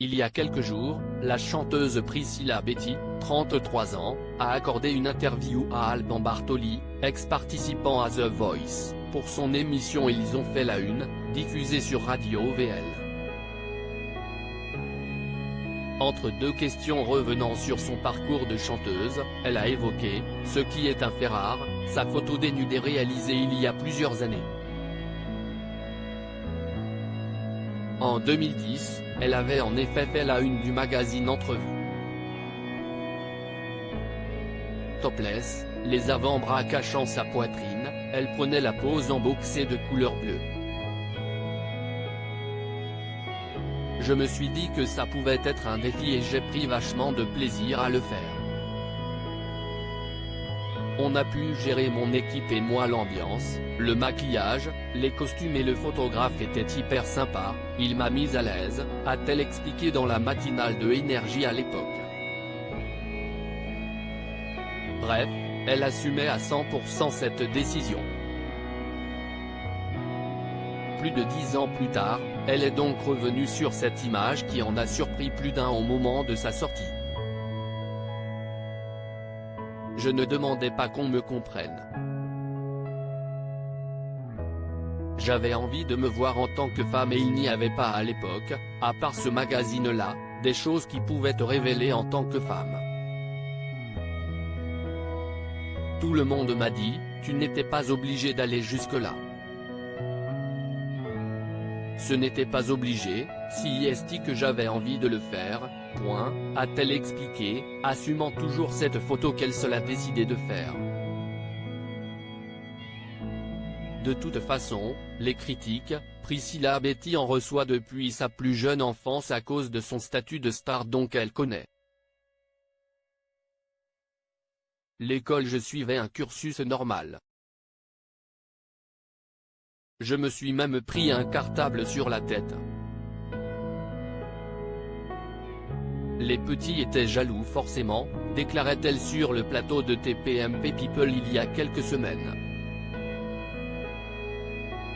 Il y a quelques jours, la chanteuse Priscilla Betty, 33 ans, a accordé une interview à Alban Bartoli, ex-participant à The Voice, pour son émission Ils ont fait la une, diffusée sur Radio VL. Entre deux questions revenant sur son parcours de chanteuse, elle a évoqué, ce qui est un fait rare, sa photo dénudée réalisée il y a plusieurs années. En 2010, elle avait en effet fait la une du magazine Entrevue. Topless, les avant-bras cachant sa poitrine, elle prenait la pose en boxer de couleur bleue. Je me suis dit que ça pouvait être un défi et j'ai pris vachement de plaisir à le faire. On a pu gérer mon équipe et moi l'ambiance, le maquillage, les costumes et le photographe étaient hyper sympa, il m'a mise à l'aise, a-t-elle expliqué dans la matinale de Énergie à l'époque. Bref, elle assumait à 100% cette décision. Plus de 10 ans plus tard, elle est donc revenue sur cette image qui en a surpris plus d'un au moment de sa sortie. Je ne demandais pas qu'on me comprenne. J'avais envie de me voir en tant que femme et il n'y avait pas à l'époque, à part ce magazine-là, des choses qui pouvaient te révéler en tant que femme. Tout le monde m'a dit, tu n'étais pas obligé d'aller jusque-là. Ce n'était pas obligé, si est que j'avais envie de le faire, point, a-t-elle expliqué, assumant toujours cette photo qu'elle seule a décidé de faire. De toute façon, les critiques, Priscilla Betty en reçoit depuis sa plus jeune enfance à cause de son statut de star donc elle connaît. L'école je suivais un cursus normal. Je me suis même pris un cartable sur la tête. Les petits étaient jaloux forcément, déclarait-elle sur le plateau de TPMP People il y a quelques semaines.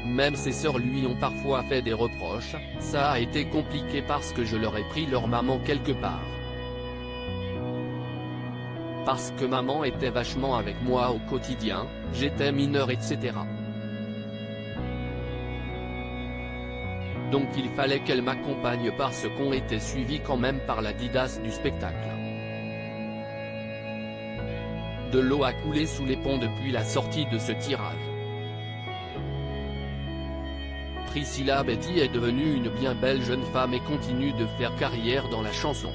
Même ses sœurs lui ont parfois fait des reproches, ça a été compliqué parce que je leur ai pris leur maman quelque part. Parce que maman était vachement avec moi au quotidien, j'étais mineur etc. Donc il fallait qu'elle m'accompagne parce qu'on était suivi quand même par la Didas du spectacle. De l'eau a coulé sous les ponts depuis la sortie de ce tirage. Priscilla Betty est devenue une bien belle jeune femme et continue de faire carrière dans la chanson.